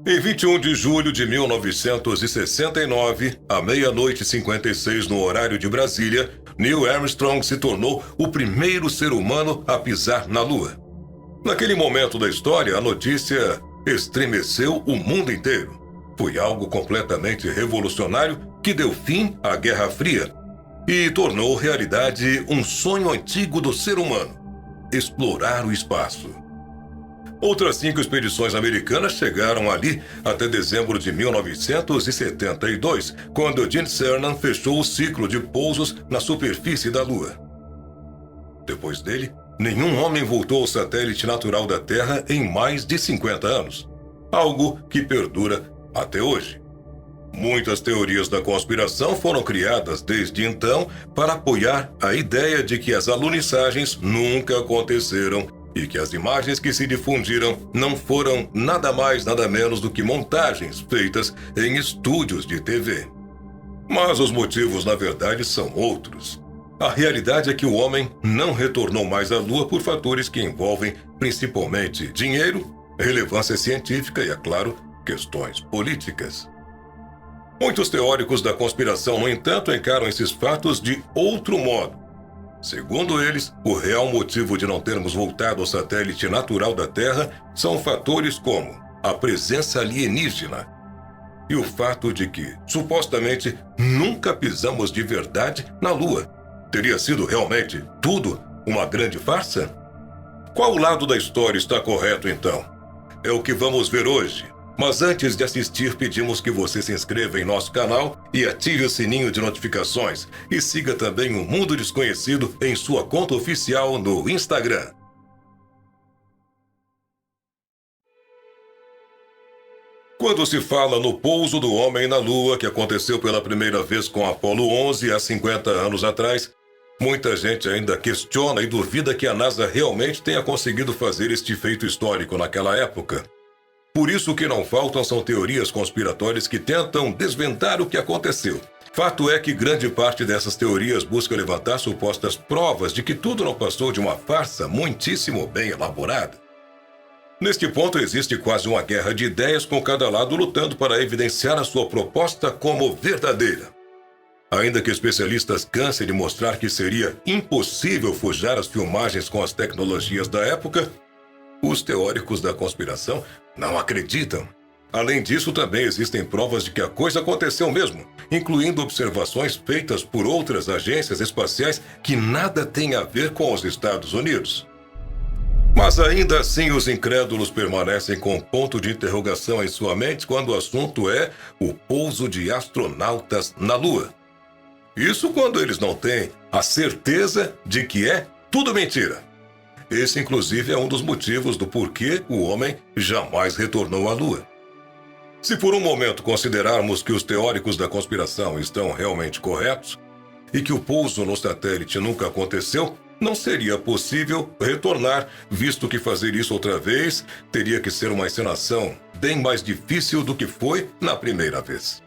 Em 21 de julho de 1969, à meia-noite e 56 no horário de Brasília, Neil Armstrong se tornou o primeiro ser humano a pisar na Lua. Naquele momento da história, a notícia estremeceu o mundo inteiro. Foi algo completamente revolucionário que deu fim à Guerra Fria e tornou realidade um sonho antigo do ser humano: explorar o espaço. Outras 5 expedições americanas chegaram ali até dezembro de 1972, quando Gene Cernan fechou o ciclo de pousos na superfície da Lua. Depois dele, nenhum homem voltou ao satélite natural da Terra em mais de 50 anos, algo que perdura até hoje. Muitas teorias da conspiração foram criadas desde então para apoiar a ideia de que as aluniçagens nunca aconteceram e que as imagens que se difundiram não foram nada mais nada menos do que montagens feitas em estúdios de TV. Mas os motivos, na verdade, são outros. A realidade é que o homem não retornou mais à Lua por fatores que envolvem principalmente dinheiro, relevância científica e, é claro, questões políticas. Muitos teóricos da conspiração, no entanto, encaram esses fatos de outro modo. Segundo eles, o real motivo de não termos voltado ao satélite natural da Terra são fatores como a presença alienígena e o fato de que, supostamente, nunca pisamos de verdade na Lua. Teria sido realmente tudo uma grande farsa? Qual lado da história está correto, então? É o que vamos ver hoje. Mas antes de assistir, pedimos que você se inscreva em nosso canal e ative o sininho de notificações. E siga também o Mundo Desconhecido em sua conta oficial no Instagram. Quando se fala no pouso do homem na Lua, que aconteceu pela primeira vez com Apollo 11 há 50 anos atrás, muita gente ainda questiona e duvida que a NASA realmente tenha conseguido fazer este feito histórico naquela época. Por isso, o que não faltam são teorias conspiratórias que tentam desvendar o que aconteceu. Fato é que grande parte dessas teorias busca levantar supostas provas de que tudo não passou de uma farsa muitíssimo bem elaborada. Neste ponto, existe quase uma guerra de ideias, com cada lado lutando para evidenciar a sua proposta como verdadeira. Ainda que especialistas cansem de mostrar que seria impossível forjar as filmagens com as tecnologias da época, os teóricos da conspiração não acreditam. Além disso, também existem provas de que a coisa aconteceu mesmo, incluindo observações feitas por outras agências espaciais que nada têm a ver com os Estados Unidos. Mas ainda assim, os incrédulos permanecem com um ponto de interrogação em sua mente quando o assunto é o pouso de astronautas na Lua. Isso quando eles não têm a certeza de que é tudo mentira. Esse, inclusive, é um dos motivos do porquê o homem jamais retornou à Lua. Se por um momento considerarmos que os teóricos da conspiração estão realmente corretos e que o pouso no satélite nunca aconteceu, não seria possível retornar, visto que fazer isso outra vez teria que ser uma encenação bem mais difícil do que foi na primeira vez.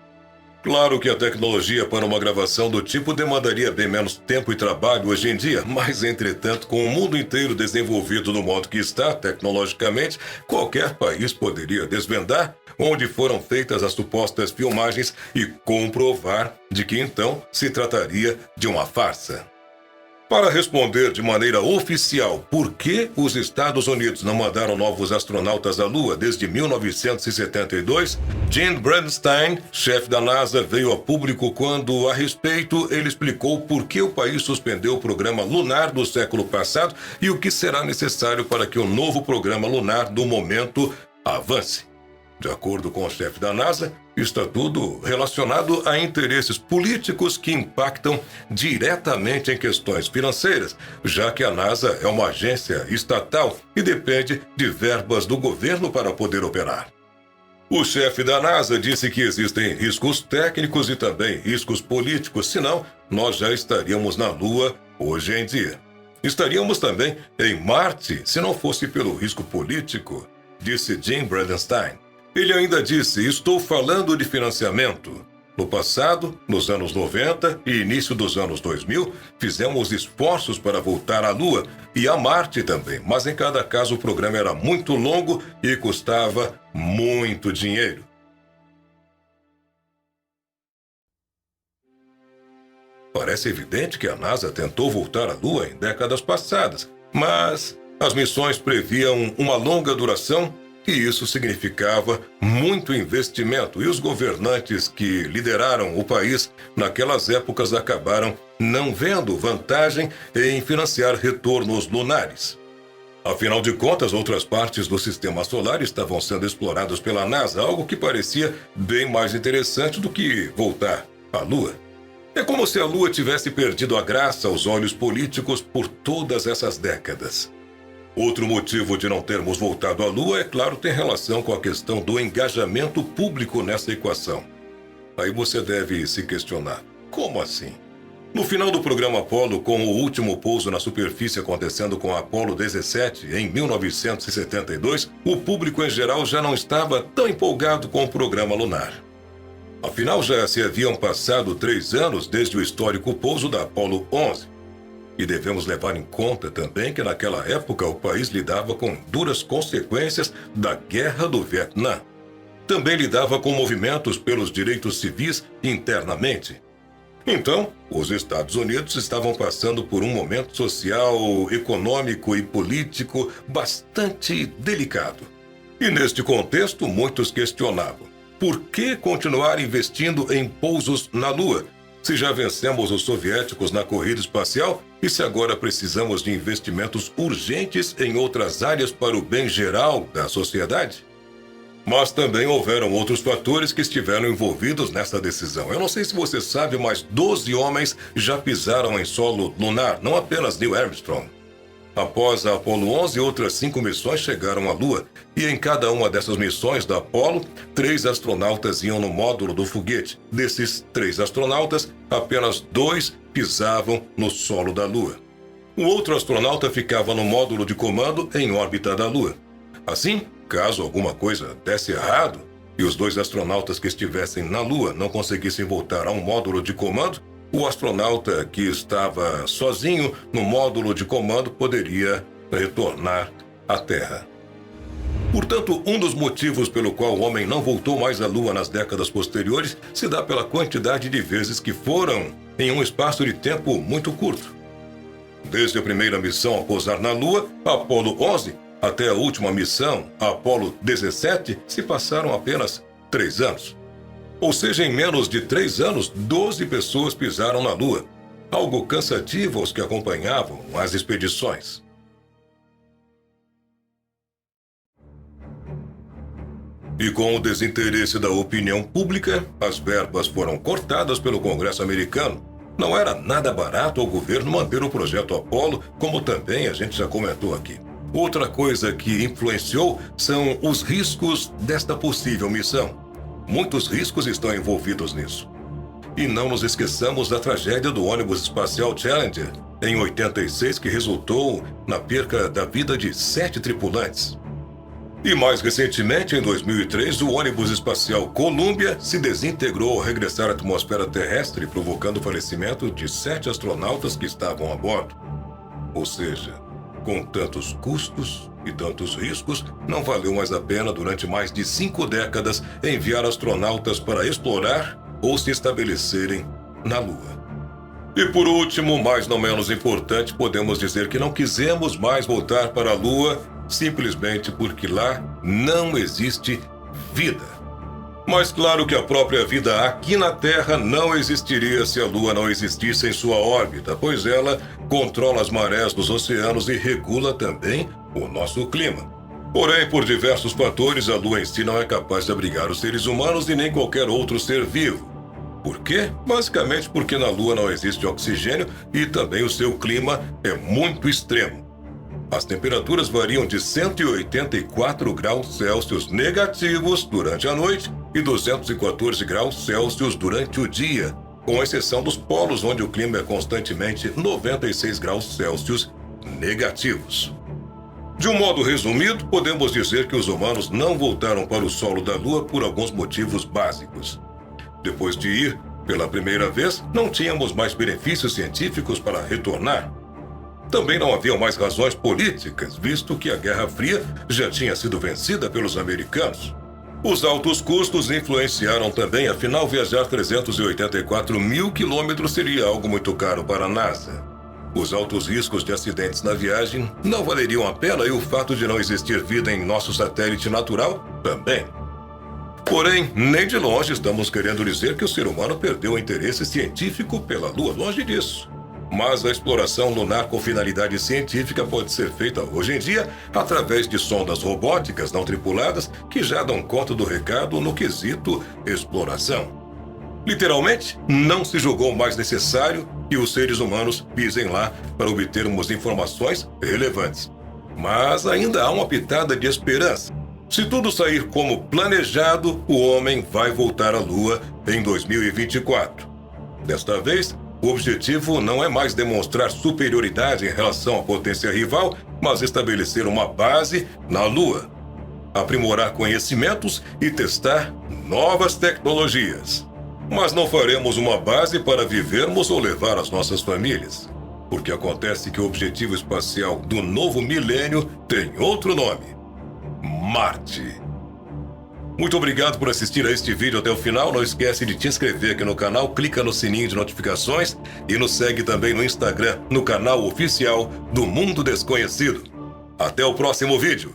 Claro que a tecnologia para uma gravação do tipo demandaria bem menos tempo e trabalho hoje em dia, mas, entretanto, com o mundo inteiro desenvolvido do modo que está, tecnologicamente, qualquer país poderia desvendar onde foram feitas as supostas filmagens e comprovar de que então se trataria de uma farsa. Para responder de maneira oficial por que os Estados Unidos não mandaram novos astronautas à Lua desde 1972, Gene Bridenstine, chefe da NASA, veio a público quando, a respeito, ele explicou por que o país suspendeu o programa lunar do século passado e o que será necessário para que o novo programa lunar do momento avance. De acordo com o chefe da NASA, está tudo relacionado a interesses políticos que impactam diretamente em questões financeiras, já que a NASA é uma agência estatal e depende de verbas do governo para poder operar. O chefe da NASA disse que existem riscos técnicos e também riscos políticos, senão nós já estaríamos na Lua hoje em dia. Estaríamos também em Marte se não fosse pelo risco político, disse Gene Bridenstine. Ele ainda disse: estou falando de financiamento. No passado, nos anos 90 e início dos anos 2000, fizemos esforços para voltar à Lua e a Marte também, mas em cada caso o programa era muito longo e custava muito dinheiro. Parece evidente que a NASA tentou voltar à Lua em décadas passadas, mas as missões previam uma longa duração e isso significava muito investimento, e os governantes que lideraram o país naquelas épocas acabaram não vendo vantagem em financiar retornos lunares. Afinal de contas, outras partes do sistema solar estavam sendo exploradas pela NASA, algo que parecia bem mais interessante do que voltar à Lua. É como se a Lua tivesse perdido a graça aos olhos políticos por todas essas décadas. Outro motivo de não termos voltado à Lua, é claro, tem relação com a questão do engajamento público nessa equação. Aí você deve se questionar, como assim? No final do programa Apollo, com o último pouso na superfície acontecendo com a Apollo 17 em 1972, o público em geral já não estava tão empolgado com o programa lunar. Afinal, já se haviam passado 3 anos desde o histórico pouso da Apollo 11. E devemos levar em conta também que naquela época o país lidava com duras consequências da Guerra do Vietnã. Também lidava com movimentos pelos direitos civis internamente. Então, os Estados Unidos estavam passando por um momento social, econômico e político bastante delicado. E neste contexto, muitos questionavam: por que continuar investindo em pousos na Lua, se já vencemos os soviéticos na corrida espacial e se agora precisamos de investimentos urgentes em outras áreas para o bem geral da sociedade? Mas também houveram outros fatores que estiveram envolvidos nessa decisão. Eu não sei se você sabe, mas 12 homens já pisaram em solo lunar, não apenas Neil Armstrong. Após a Apollo 11, outras 5 missões chegaram à Lua, e em cada uma dessas missões da Apollo, 3 astronautas iam no módulo do foguete. Desses 3 astronautas, apenas 2 pisavam no solo da Lua. O outro astronauta ficava no módulo de comando em órbita da Lua. Assim, caso alguma coisa desse errado e os 2 astronautas que estivessem na Lua não conseguissem voltar a um módulo de comando, o astronauta que estava sozinho no módulo de comando poderia retornar à Terra. Portanto, um dos motivos pelo qual o homem não voltou mais à Lua nas décadas posteriores se dá pela quantidade de vezes que foram em um espaço de tempo muito curto. Desde a primeira missão a pousar na Lua, a Apollo 11, até a última missão, a Apollo 17, se passaram apenas 3 anos. Ou seja, em menos de 3 anos, 12 pessoas pisaram na Lua, algo cansativo aos que acompanhavam as expedições. E com o desinteresse da opinião pública, as verbas foram cortadas pelo Congresso americano. Não era nada barato ao governo manter o projeto Apollo, como também a gente já comentou aqui. Outra coisa que influenciou são os riscos desta possível missão. Muitos riscos estão envolvidos nisso. E não nos esqueçamos da tragédia do ônibus espacial Challenger, em 86, que resultou na perca da vida de 7 tripulantes. E mais recentemente, em 2003, o ônibus espacial Columbia se desintegrou ao regressar à atmosfera terrestre, provocando o falecimento de 7 astronautas que estavam a bordo. Ou seja, com tantos custos e tantos riscos, não valeu mais a pena durante mais de 5 décadas enviar astronautas para explorar ou se estabelecerem na Lua. E por último, mas não menos importante, podemos dizer que não quisemos mais voltar para a Lua simplesmente porque lá não existe vida. Mas claro que a própria vida aqui na Terra não existiria se a Lua não existisse em sua órbita, pois ela controla as marés dos oceanos e regula também o nosso clima. Porém, por diversos fatores, a Lua em si não é capaz de abrigar os seres humanos e nem qualquer outro ser vivo. Por quê? Basicamente porque na Lua não existe oxigênio e também o seu clima é muito extremo. As temperaturas variam de 184 graus Celsius negativos durante a noite e 214 graus Celsius durante o dia, com exceção dos polos, onde o clima é constantemente 96 graus Celsius negativos. De um modo resumido, podemos dizer que os humanos não voltaram para o solo da Lua por alguns motivos básicos. Depois de ir pela primeira vez, não tínhamos mais benefícios científicos para retornar. Também não haviam mais razões políticas, visto que a Guerra Fria já tinha sido vencida pelos americanos. Os altos custos influenciaram também, afinal, viajar 384 mil quilômetros seria algo muito caro para a NASA. Os altos riscos de acidentes na viagem não valeriam a pena e o fato de não existir vida em nosso satélite natural também. Porém, nem de longe estamos querendo dizer que o ser humano perdeu o interesse científico pela Lua, longe disso. Mas a exploração lunar com finalidade científica pode ser feita hoje em dia através de sondas robóticas não tripuladas que já dão conta do recado no quesito exploração. Literalmente, não se julgou mais necessário que os seres humanos pisem lá para obtermos informações relevantes. Mas ainda há uma pitada de esperança. Se tudo sair como planejado, o homem vai voltar à Lua em 2024. Desta vez, o objetivo não é mais demonstrar superioridade em relação à potência rival, mas estabelecer uma base na Lua, aprimorar conhecimentos e testar novas tecnologias. Mas não faremos uma base para vivermos ou levar as nossas famílias, porque acontece que o objetivo espacial do novo milênio tem outro nome: Marte. Muito obrigado por assistir a este vídeo até o final. Não esquece de te inscrever aqui no canal, clica no sininho de notificações e nos segue também no Instagram, no canal oficial do Mundo Desconhecido. Até o próximo vídeo.